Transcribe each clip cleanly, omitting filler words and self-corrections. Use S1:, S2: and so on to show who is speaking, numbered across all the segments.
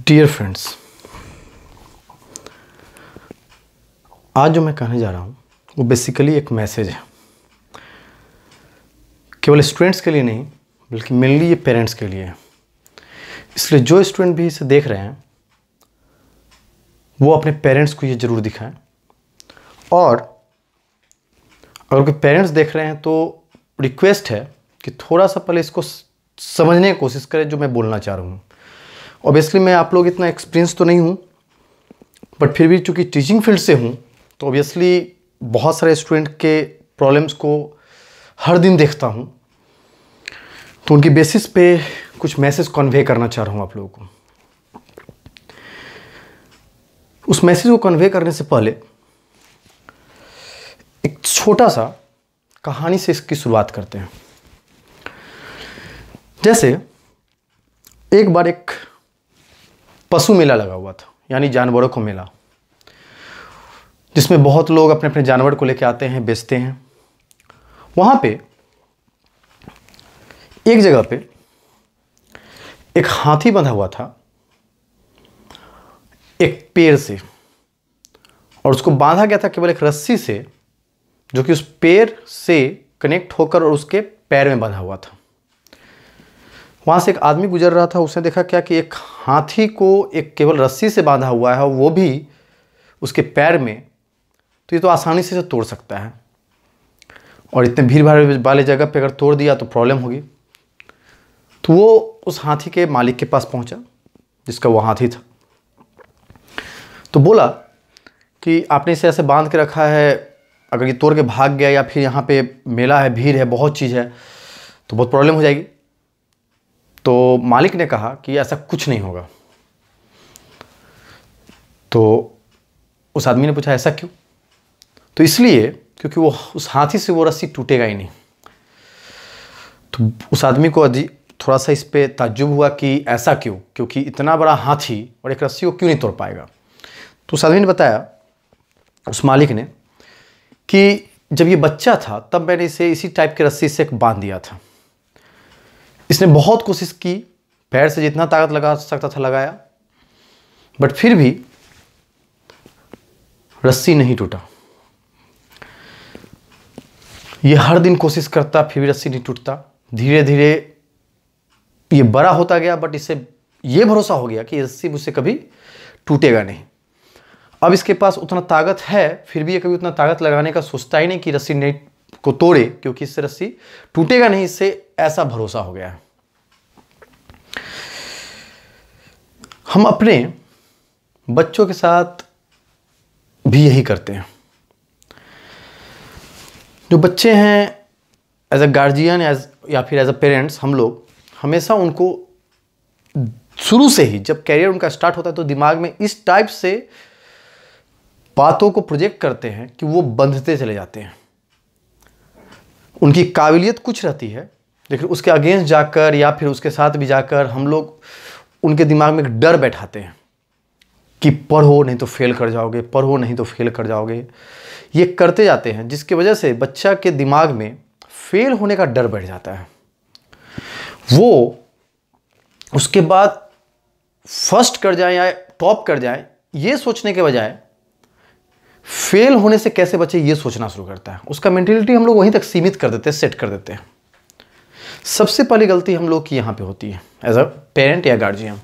S1: Dear friends, आज जो मैं कहने जा रहा हूँ वो बेसिकली एक मैसेज है, केवल स्टूडेंट्स के लिए नहीं बल्कि मेनली ये पेरेंट्स के लिए है। इसलिए जो स्टूडेंट भी इसे देख रहे हैं वो अपने पेरेंट्स को ये ज़रूर दिखाएं, और अगर कोई पेरेंट्स देख रहे हैं तो रिक्वेस्ट है कि थोड़ा सा पहले इसको समझने की कोशिश करें जो मैं बोलना चाह रहा हूँ। ऑब्वियसली मैं आप लोग इतना एक्सपीरियंस तो नहीं हूँ, बट फिर भी चूँकि टीचिंग फील्ड से हूँ तो ऑब्वियसली बहुत सारे स्टूडेंट के प्रॉब्लम्स को हर दिन देखता हूँ, तो उनकी बेसिस पे कुछ मैसेज कन्वे करना चाह रहा हूँ आप लोगों को। उस मैसेज को कन्वे करने से पहले एक छोटा सा कहानी से इसकी शुरुआत करते हैं। जैसे एक बार एक पशु मेला लगा हुआ था, यानी जानवरों को मेला, जिसमें बहुत लोग अपने अपने जानवर को लेकर आते हैं, बेचते हैं। वहां पे एक जगह पे एक हाथी बंधा हुआ था एक पेड़ से, और उसको बांधा गया था केवल एक रस्सी से, जो कि उस पेड़ से कनेक्ट होकर और उसके पैर में बंधा हुआ था। वहाँ से एक आदमी गुजर रहा था, उसने देखा क्या कि एक हाथी को एक केवल रस्सी से बांधा हुआ है, वो भी उसके पैर में, तो ये तो आसानी से तोड़ सकता है, और इतने भीड़ भाड़ वाले जगह पे अगर तोड़ दिया तो प्रॉब्लम होगी। तो वो उस हाथी के मालिक के पास पहुंचा, जिसका वो हाथी था। तो बोला कि आपने इसे ऐसे बांध के रखा है, अगर ये तोड़ के भाग गया या फिर यहाँ पे मेला है, भीड़ है, बहुत चीज़ है, तो बहुत प्रॉब्लम हो जाएगी। तो मालिक ने कहा कि ऐसा कुछ नहीं होगा। तो उस आदमी ने पूछा ऐसा क्यों? तो इसलिए क्योंकि वो उस हाथी से वो रस्सी टूटेगा ही नहीं। तो उस आदमी को थोड़ा सा इस पे ताज्जुब हुआ कि ऐसा क्यों, क्योंकि इतना बड़ा हाथी और एक रस्सी को क्यों नहीं तोड़ पाएगा। तो उस आदमी ने बताया, उस मालिक ने, कि जब ये बच्चा था तब मैंने इसे इसी टाइप की रस्सी से बांध दिया था। इसने बहुत कोशिश की, पैर से जितना ताकत लगा सकता था लगाया, बट फिर भी रस्सी नहीं टूटा। ये हर दिन कोशिश करता, फिर भी रस्सी नहीं टूटता। धीरे धीरे ये बड़ा होता गया, बट इसे ये भरोसा हो गया कि रस्सी मुझसे कभी टूटेगा नहीं। अब इसके पास उतना ताकत है, फिर भी ये कभी उतना ताकत लगाने का सोचता ही नहीं कि रस्सी नहीं को तोड़े, क्योंकि इससे रस्सी टूटेगा नहीं, इससे ऐसा भरोसा हो गया है। हम अपने बच्चों के साथ भी यही करते हैं। जो बच्चे हैं, एज अ गार्जियन या फिर एज अ पेरेंट्स, हम लोग हमेशा उनको शुरू से ही, जब कैरियर उनका स्टार्ट होता है, तो दिमाग में इस टाइप से बातों को प्रोजेक्ट करते हैं कि वो बंधते चले जाते हैं। उनकी काबिलियत कुछ रहती है, लेकिन उसके अगेंस्ट जाकर या फिर उसके साथ भी जाकर हम लोग उनके दिमाग में एक डर बैठाते हैं कि पढ़ो नहीं तो फेल कर जाओगे, पढ़ो नहीं तो फेल कर जाओगे। ये करते जाते हैं, जिसकी वजह से बच्चा के दिमाग में फेल होने का डर बैठ जाता है। वो उसके बाद फर्स्ट कर जाए या टॉप कर जाए, ये सोचने के बजाय फेल होने से कैसे बचे ये सोचना शुरू करता है। उसका मेंटेलिटी हम लोग वहीं तक सीमित कर देते हैं, सेट कर देते हैं। सबसे पहली गलती हम लोग की यहाँ पे होती है एज अ पेरेंट या गार्जियन।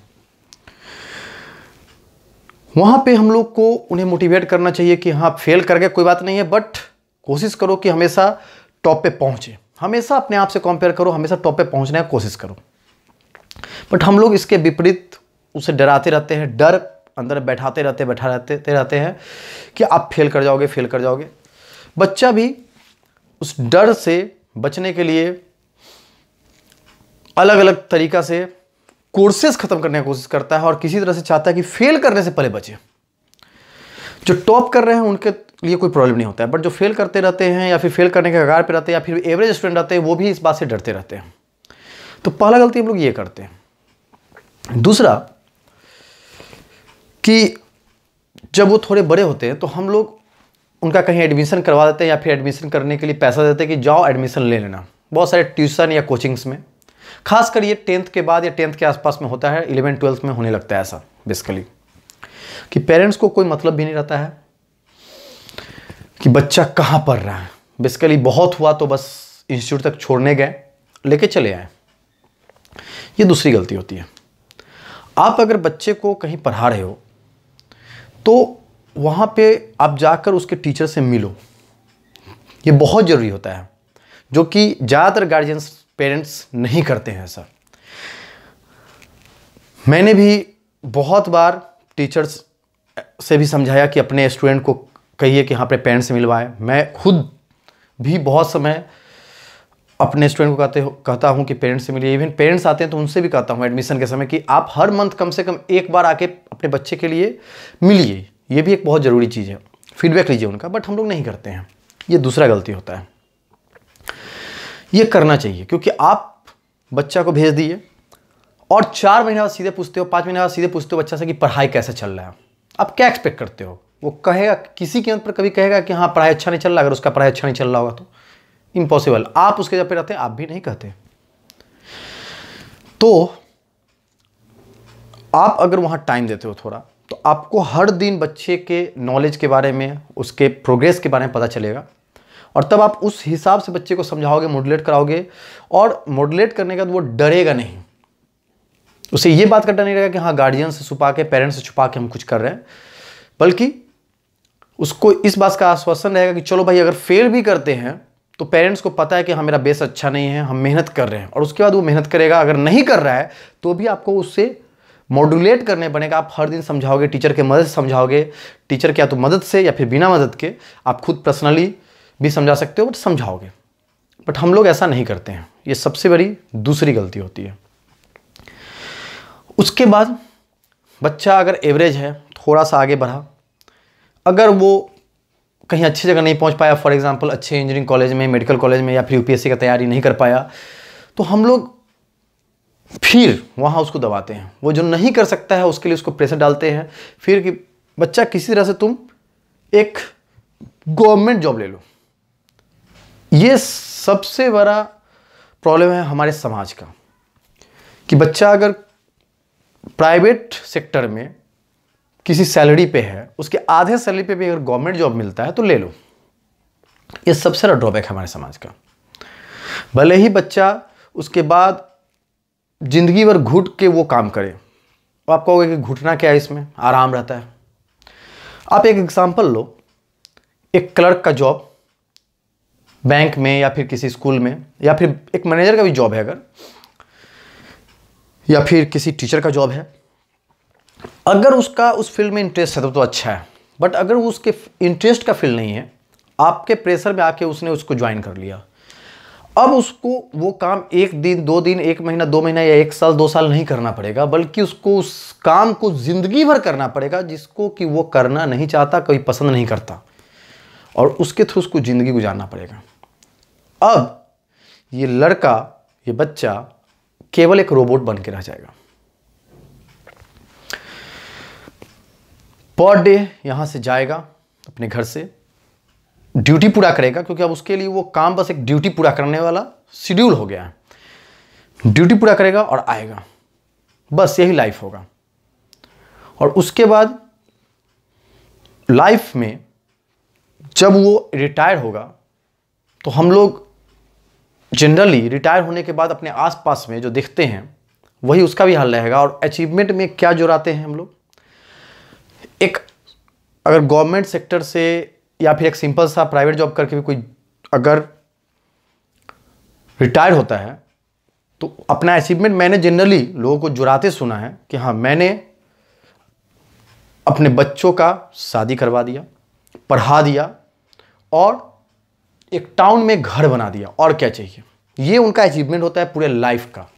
S1: वहाँ पे हम लोग को उन्हें मोटिवेट करना चाहिए कि हाँ, फेल कर गए कोई बात नहीं है, बट कोशिश करो कि हमेशा टॉप पे पहुँचे। हमेशा अपने आप से कंपेयर करो, हमेशा टॉप पे पहुँचने की कोशिश करो। बट हम लोग इसके विपरीत उसे डराते रहते हैं, डर अंदर बैठाते रहते हैं कि आप फेल कर जाओगे, फेल कर जाओगे। बच्चा भी उस डर से बचने के लिए अलग अलग तरीका से कोर्सेस खत्म करने की कोशिश करता है, और किसी तरह से चाहता है कि फेल करने से पहले बचे। जो टॉप कर रहे हैं उनके लिए कोई प्रॉब्लम नहीं होता है, बट जो फेल करते रहते हैं या फिर फेल करने के कगार पे रहते हैं या फिर एवरेज स्टूडेंट रहते हैं, वो भी इस बात से डरते रहते हैं। तो पहला गलती हम लोग ये करते हैं। दूसरा कि जब वो थोड़े बड़े होते हैं तो हम लोग उनका कहीं एडमिशन करवा देते हैं, या फिर एडमिशन करने के लिए पैसा देते हैं कि जाओ एडमिशन ले लेना, बहुत सारे ट्यूशन या कोचिंग्स में। खासकर ये 10th के बाद या 10th के आसपास में होता है, 11 12th में होने लगता है ऐसा बेसिकली, कि पेरेंट्स को कोई मतलब भी नहीं रहता है कि बच्चा कहाँ पढ़ रहा है। बेसिकली बहुत हुआ तो बस इंस्टीट्यूट तक छोड़ने गए, लेके चले आए। ये दूसरी गलती होती है। आप अगर बच्चे को कहीं पढ़ा रहे हो तो वहाँ पे आप जाकर उसके टीचर से मिलो, ये बहुत ज़रूरी होता है, जो कि ज़्यादातर गार्जियंस पेरेंट्स नहीं करते हैं ऐसा। मैंने भी बहुत बार टीचर्स से भी समझाया कि अपने स्टूडेंट को कहिए कि हाँ अपने पेरेंट्स से मिलवाएं। मैं खुद भी बहुत समय अपने स्टूडेंट को कहता हूँ कि पेरेंट्स से मिलिए। इवन पेरेंट्स आते हैं तो उनसे भी कहता हूँ एडमिशन के समय कि आप हर मंथ कम से कम एक बार आके अपने बच्चे के लिए मिलिए। ये भी एक बहुत ज़रूरी चीज़ है, फीडबैक लीजिए उनका, बट हम लोग नहीं करते हैं। ये दूसरा गलती होता है। ये करना चाहिए, क्योंकि आप बच्चा को भेज दिए और 4 महीने बाद सीधे पूछते हो, 5 महीने बाद सीधे पूछते हो बच्चा से कि पढ़ाई कैसे चल रहा है। आप क्या एक्सपेक्ट करते हो? वो कहेगा, किसी के अंत पर कभी कहेगा कि हाँ पढ़ाई अच्छा नहीं चल रहा। अगर उसका पढ़ाई अच्छा नहीं चल रहा होगा तो इम्पॉसिबल। आप उसके जब पे रहते हैं आप भी नहीं कहते। तो आप अगर वहां टाइम देते हो थोड़ा, तो आपको हर दिन बच्चे के नॉलेज के बारे में, उसके प्रोग्रेस के बारे में पता चलेगा, और तब आप उस हिसाब से बच्चे को समझाओगे, मॉड्यूलेट कराओगे। और मॉड्यूलेट करने के बाद वो डरेगा नहीं, उसे ये बात का डर नहीं रहेगा कि हाँ गार्जियन से छुपा के, पेरेंट्स से छुपा के हम कुछ कर रहे हैं, बल्कि उसको इस बात का आश्वासन रहेगा कि चलो भाई अगर फेल भी करते हैं तो पेरेंट्स को पता है कि हाँ मेरा बेस अच्छा नहीं है, हम मेहनत कर रहे हैं। और उसके बाद वो मेहनत करेगा। अगर नहीं कर रहा है तो भी आपको उससे मॉड्यूलेट करने बनेगा। आप हर दिन समझाओगे, टीचर के मदद से समझाओगे। टीचर क्या तो मदद से या फिर बिना मदद के, आप खुद पर्सनली भी समझा सकते हो, बट समझाओगे। बट हम लोग ऐसा नहीं करते हैं। ये सबसे बड़ी दूसरी गलती होती है। उसके बाद बच्चा अगर एवरेज है, थोड़ा सा आगे बढ़ा, अगर वो कहीं अच्छी जगह नहीं पहुंच पाया, फॉर एग्जांपल अच्छे इंजीनियरिंग कॉलेज में, मेडिकल कॉलेज में, या फिर यूपीएससी का तैयारी नहीं कर पाया, तो हम लोग फिर वहाँ उसको दबाते हैं। वो जो नहीं कर सकता है उसके लिए उसको प्रेशर डालते हैं फिर कि बच्चा किसी तरह से तुम एक गवर्नमेंट जॉब ले लो। ये सबसे बड़ा प्रॉब्लम है हमारे समाज का, कि बच्चा अगर प्राइवेट सेक्टर में किसी सैलरी पे है, उसके आधे सैलरी पे भी अगर गवर्नमेंट जॉब मिलता है तो ले लो। ये सबसे बड़ा ड्रॉबैक है हमारे समाज का। भले ही बच्चा उसके बाद जिंदगी भर घुट के वो काम करे, तो आप कहोगे कि घुटना क्या है, इसमें आराम रहता है। आप एक एग्जांपल लो, एक क्लर्क का जॉब बैंक में या फिर किसी स्कूल में, या फिर एक मैनेजर का भी जॉब है अगर, या फिर किसी टीचर का जॉब है। अगर उसका उस फील्ड में इंटरेस्ट है तो अच्छा है, बट अगर वो उसके इंटरेस्ट का फील्ड नहीं है, आपके प्रेशर में आके उसने उसको ज्वाइन कर लिया, अब उसको वो काम 1 दिन 2 दिन, 1 महीना 2 महीना या 1 साल 2 साल नहीं करना पड़ेगा, बल्कि उसको उस काम को जिंदगी भर करना पड़ेगा, जिसको कि वो करना नहीं चाहता, कोई पसंद नहीं करता, और उसके थ्रू उसको जिंदगी गुजारना पड़ेगा। अब ये लड़का, ये बच्चा केवल एक रोबोट बन के रह जाएगा। पर डे यहां से जाएगा अपने घर से, ड्यूटी पूरा करेगा, क्योंकि अब उसके लिए वो काम बस एक ड्यूटी पूरा करने वाला शेड्यूल हो गया है। ड्यूटी पूरा करेगा और आएगा, बस यही लाइफ होगा। और उसके बाद लाइफ में जब वो रिटायर होगा, तो हम लोग जनरली रिटायर होने के बाद अपने आसपास में जो देखते हैं वही उसका भी हाल रहेगा। और अचीवमेंट में क्या जुड़ाते हैं हम लोग, एक अगर गवर्नमेंट सेक्टर से या फिर एक सिंपल सा प्राइवेट जॉब करके भी कोई अगर रिटायर होता है, तो अपना अचीवमेंट मैंने जनरली लोगों को जुड़ाते सुना है कि हाँ मैंने अपने बच्चों का शादी करवा दिया, पढ़ा दिया, और एक टाउन में घर बना दिया, और क्या चाहिए। ये उनका अचीवमेंट होता है पूरे लाइफ का।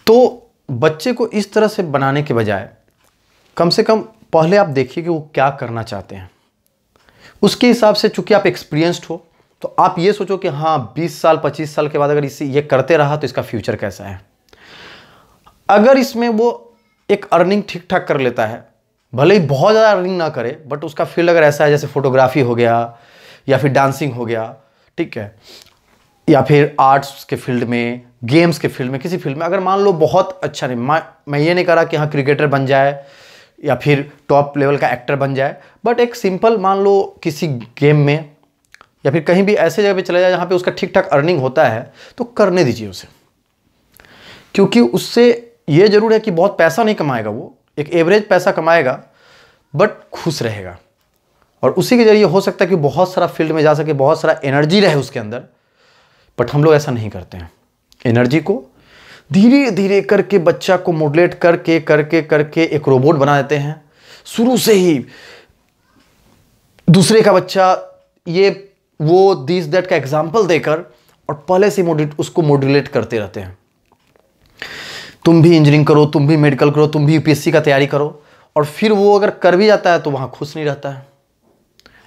S1: तो बच्चे को इस तरह से बनाने के बजाय कम से कम पहले आप देखिए कि वो क्या करना चाहते हैं। उसके हिसाब से, चूंकि आप एक्सपीरियंस्ड हो, तो आप ये सोचो कि हाँ 20 साल 25 साल के बाद अगर इसे ये करते रहा तो इसका फ्यूचर कैसा है। अगर इसमें वो एक अर्निंग ठीक ठाक कर लेता है, भले ही बहुत ज़्यादा अर्निंग ना करे, बट उसका फील्ड अगर ऐसा है जैसे फोटोग्राफी हो गया या फिर डांसिंग हो गया, ठीक है, या फिर आर्ट्स के फील्ड में, गेम्स के फील्ड में, किसी फील्ड में अगर मान लो बहुत अच्छा नहीं, मैं ये नहीं कह रहा कि हाँ क्रिकेटर बन जाए या फिर टॉप लेवल का एक्टर बन जाए, बट एक सिंपल मान लो किसी गेम में या फिर कहीं भी ऐसे जगह पे चला जाए जहाँ पे उसका ठीक ठाक अर्निंग होता है, तो करने दीजिए उसे। क्योंकि उससे ये जरूर है कि बहुत पैसा नहीं कमाएगा, वो एक एवरेज पैसा कमाएगा बट खुश रहेगा, और उसी के जरिए हो सकता है कि बहुत सारा फील्ड में जा सके, बहुत सारा एनर्जी रहे उसके अंदर। बट हम लोग ऐसा नहीं करते हैं। एनर्जी को धीरे धीरे करके बच्चा को मॉड्यूलेट करके करके करके एक रोबोट बना देते हैं। शुरू से ही दूसरे का बच्चा ये वो दिस दैट का एग्जाम्पल देकर और पहले से उसको मॉड्यूलेट करते रहते हैं। तुम भी इंजीनियरिंग करो, तुम भी मेडिकल करो, तुम भी यूपीएससी का तैयारी करो, और फिर वो अगर कर भी जाता है तो वहाँ खुश नहीं रहता है।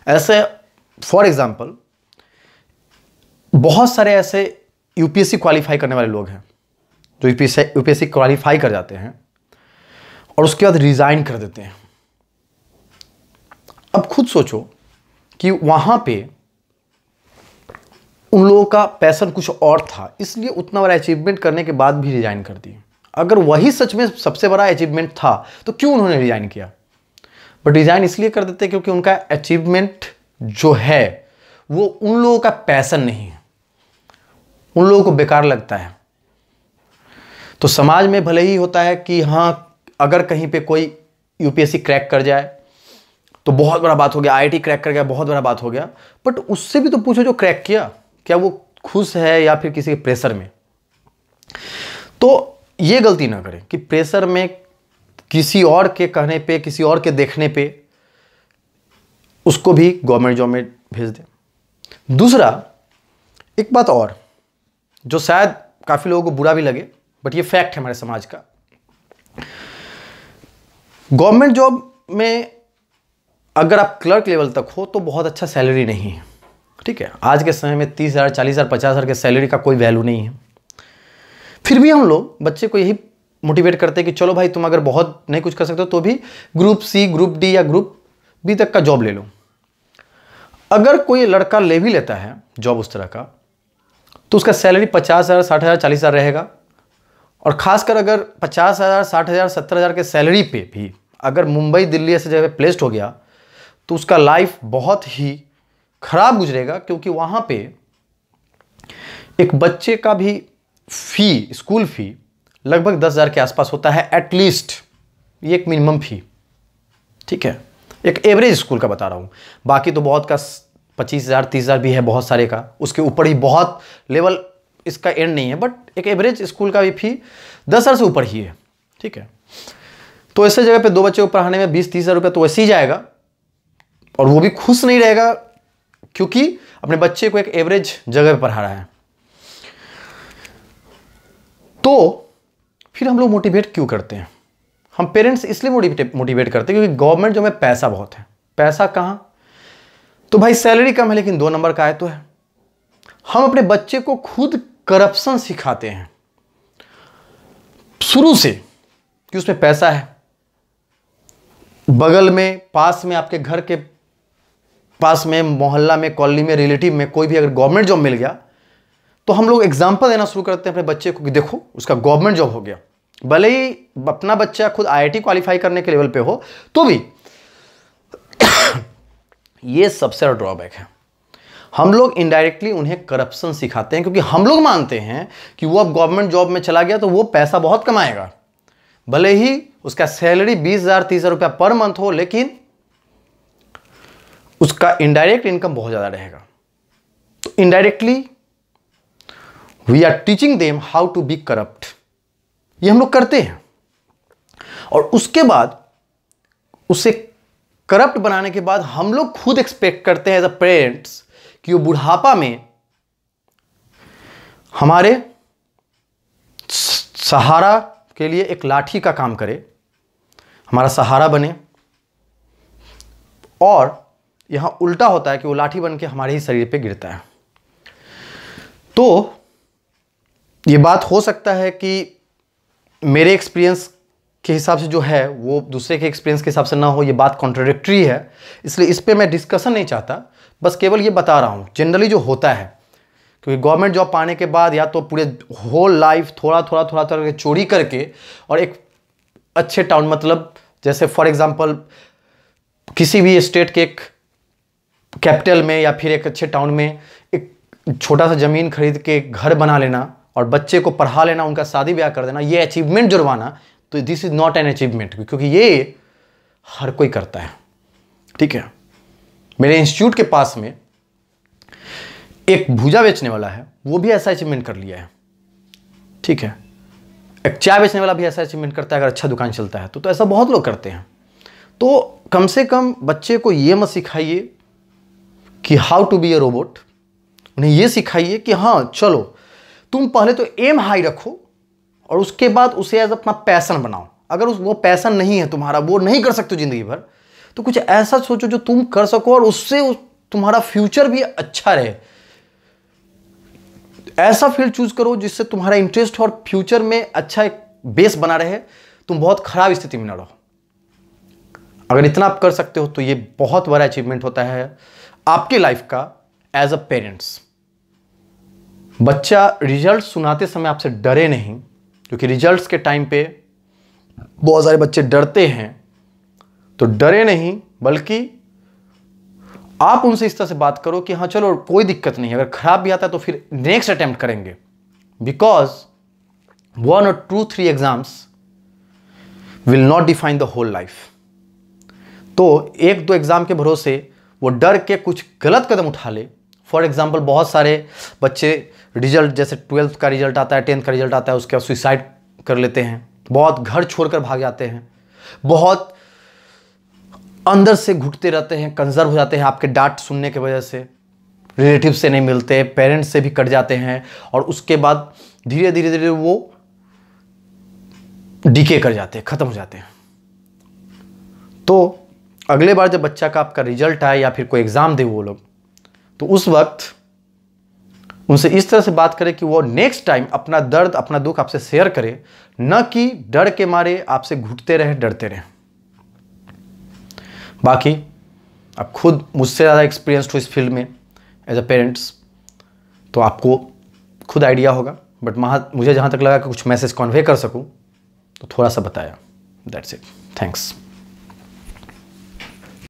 S1: ऐसे फॉर एग्जाम्पल बहुत सारे ऐसे यूपीएससी क्वालिफाई करने वाले लोग हैं जो यूपीएससी क्वालिफाई कर जाते हैं और उसके बाद रिजाइन कर देते हैं। अब खुद सोचो कि वहाँ पे उन लोगों का पैशन कुछ और था, इसलिए उतना बड़ा अचीवमेंट करने के बाद भी रिजाइन कर दिए। अगर वही सच में सबसे बड़ा अचीवमेंट था तो क्यों उन्होंने रिजाइन किया? बट रिजाइन इसलिए कर देते क्योंकि उनका अचीवमेंट जो है वो उन लोगों का पैशन नहीं है, उन लोगों को बेकार लगता है। तो समाज में भले ही होता है कि हाँ अगर कहीं पे कोई यूपीएससी क्रैक कर जाए तो बहुत बड़ा बात हो गया, आईआईटी क्रैक कर गया बहुत बड़ा बात हो गया, बट उससे भी तो पूछो जो क्रैक किया, क्या वो खुश है या फिर किसी के प्रेशर में? तो ये गलती ना करें कि प्रेशर में किसी और के कहने पे, किसी और के देखने पे उसको भी गवर्नमेंट जॉब में भेज दें। दूसरा एक बात और जो शायद काफ़ी लोगों को बुरा भी लगे, बट ये फैक्ट है हमारे समाज का। गवर्नमेंट जॉब में अगर आप क्लर्क लेवल तक हो तो बहुत अच्छा सैलरी नहीं है, ठीक है। आज के समय में 30,000, 40,000, 50,000 के सैलरी का कोई वैल्यू नहीं है। फिर भी हम लोग बच्चे को यही मोटिवेट करते हैं कि चलो भाई तुम अगर बहुत नहीं कुछ कर सकते हो तो भी ग्रुप सी, ग्रुप डी या ग्रुप बी तक का जॉब ले लो। अगर कोई लड़का ले भी लेता है जॉब उस तरह का तो उसका सैलरी 50,000, 60,000, 40,000 रहेगा। और खासकर अगर 50,000, 60,000, 70,000 के सैलरी पे भी अगर मुंबई, दिल्ली ऐसे जगह पे प्लेस्ड हो गया तो उसका लाइफ बहुत ही खराब गुजरेगा, क्योंकि वहाँ पे एक बच्चे का भी फी, स्कूल फी लगभग 10,000 के आसपास होता है एटलीस्ट। ये एक मिनिमम फी, ठीक है, एक एवरेज स्कूल का बता रहा हूँ। बाकी तो बहुत का 25,000, 30,000 भी है बहुत सारे का, उसके ऊपर ही बहुत लेवल इसका एंड नहीं है, बट एक एवरेज स्कूल का भी फी 10,000 से ऊपर ही है, ठीक है। तो ऐसे जगह पे दो बच्चे को पढ़ाने में 20-30,000 रुपये तो वैसे ही जाएगा, और वो भी खुश नहीं रहेगा क्योंकि अपने बच्चे को एक एवरेज जगह पे पढ़ा रहा है। तो फिर हम लोग मोटिवेट क्यों करते हैं? हम पेरेंट्स इसलिए मोटिवेट करते हैं क्योंकि गवर्नमेंट जो में पैसा बहुत है। पैसा कहाँ? तो भाई सैलरी कम है लेकिन 2 नंबर का आए तो है। हम अपने बच्चे को खुद करप्शन सिखाते हैं शुरू से कि उसमें पैसा है। बगल में, पास में, आपके घर के पास में, मोहल्ला में, कॉलोनी में, रिलेटिव में कोई भी अगर गवर्नमेंट जॉब मिल गया तो हम लोग एग्जाम्पल देना शुरू करते हैं अपने बच्चे को कि देखो उसका गवर्नमेंट जॉब हो गया। भले ही अपना बच्चा खुद आईआईटी क्वालिफाई करने के लेवल पे हो तो भी ये सबसे बड़ा ड्रॉबैक है। हम लोग इनडायरेक्टली उन्हें करप्शन सिखाते हैं क्योंकि हम लोग मानते हैं कि वो अब गवर्नमेंट जॉब में चला गया तो वो पैसा बहुत कमाएगा। भले ही उसका सैलरी 20,000, 30,000 रुपया पर मंथ हो, लेकिन उसका इनडायरेक्ट इनकम बहुत ज़्यादा रहेगा। तो indirectly we are teaching them how to be corrupt. ये हम लोग करते हैं, और उसके बाद उसे करप्ट बनाने के बाद हम लोग खुद एक्सपेक्ट करते हैं एज अ पेरेंट्स कि वो बुढ़ापा में हमारे सहारा के लिए एक लाठी का काम करे, हमारा सहारा बने। और यहां उल्टा होता है कि वो लाठी बन के हमारे ही शरीर पे गिरता है। तो ये बात हो सकता है कि मेरे एक्सपीरियंस के हिसाब से जो है वो दूसरे के एक्सपीरियंस के हिसाब से ना हो, ये बात कॉन्ट्राडिक्टरी है, इसलिए इस पे मैं डिस्कशन नहीं चाहता, बस केवल ये बता रहा हूँ जनरली जो होता है। क्योंकि गवर्नमेंट जॉब पाने के बाद या तो पूरे होल लाइफ थोड़ा थोड़ा थोड़ा थोड़ा करके चोरी करके और एक अच्छे टाउन, मतलब जैसे फॉर एग्जांपल किसी भी स्टेट के एक कैपिटल में या फिर एक अच्छे टाउन में एक छोटा सा ज़मीन खरीद के घर बना लेना और बच्चे को पढ़ा लेना, उनका शादी ब्याह कर देना, ये अचीवमेंट जुड़वाना, तो this is not an achievement, क्योंकि ये हर कोई करता है। ठीक है, मेरे इंस्टीट्यूट के पास में एक भुजा बेचने वाला है, वो भी ऐसा अचीवमेंट कर लिया है। ठीक है, एक चाय बेचने वाला भी ऐसा अचीवमेंट करता है अगर अच्छा दुकान चलता है तो ऐसा बहुत लोग करते हैं। तो कम से कम बच्चे को ये मत सिखाइए कि how to be a robot, उन्हें ये सिखाइए कि हाँ चलो तुम पहले तो एम हाई रखो और उसके बाद उसे एज अपना पैशन बनाओ। अगर वो पैशन नहीं है तुम्हारा, वो नहीं कर सकते जिंदगी भर, तो कुछ ऐसा सोचो जो तुम कर सको और उससे तुम्हारा फ्यूचर भी अच्छा रहे। ऐसा फील्ड चूज करो जिससे तुम्हारा इंटरेस्ट हो और फ्यूचर में अच्छा एक बेस बना रहे, तुम बहुत खराब स्थिति में न रहो। अगर इतना आप कर सकते हो तो ये बहुत बड़ा अचीवमेंट होता है आपके लाइफ का एज अ पेरेंट्स। बच्चा रिजल्ट सुनाते समय आपसे डरे नहीं, क्योंकि रिजल्ट्स के टाइम पे बहुत सारे बच्चे डरते हैं। तो डरे नहीं, बल्कि आप उनसे इस तरह से बात करो कि हाँ चलो कोई दिक्कत नहीं, अगर खराब भी आता है तो फिर नेक्स्ट अटेम्प्ट करेंगे, because 1 or 2 3 exams will not define the whole life. तो 1-2 एग्जाम के भरोसे वो डर के कुछ गलत कदम उठा ले। फॉर एग्जाम्पल बहुत सारे बच्चे रिजल्ट, जैसे 12th का रिजल्ट आता है, 10th का रिजल्ट आता है, उसके बाद सुसाइड कर लेते हैं, बहुत घर छोड़कर भाग जाते हैं, बहुत अंदर से घुटते रहते हैं, कंजर्व हो जाते हैं आपके डांट सुनने की वजह से, रिलेटिव से नहीं मिलते, पेरेंट्स से भी कट जाते हैं, और उसके बाद धीरे धीरे धीरे वो डीके कर जाते हैं, खत्म हो जाते हैं। तो अगले बार जब बच्चा का आपका रिजल्ट आए या फिर कोई एग्जाम दे वो लोग, तो उस वक्त उनसे इस तरह से बात करें कि वो नेक्स्ट टाइम अपना दर्द, अपना दुख आपसे शेयर करे, न कि डर के मारे आपसे घुटते रहे, डरते रहे। बाकी आप खुद मुझसे ज़्यादा एक्सपीरियंस्ड हो इस फील्ड में एज अ पेरेंट्स, तो आपको खुद आइडिया होगा, बट मुझे जहाँ तक लगा कि कुछ मैसेज कन्वे कर सकूँ तो थोड़ा सा बताया। That's it, thanks.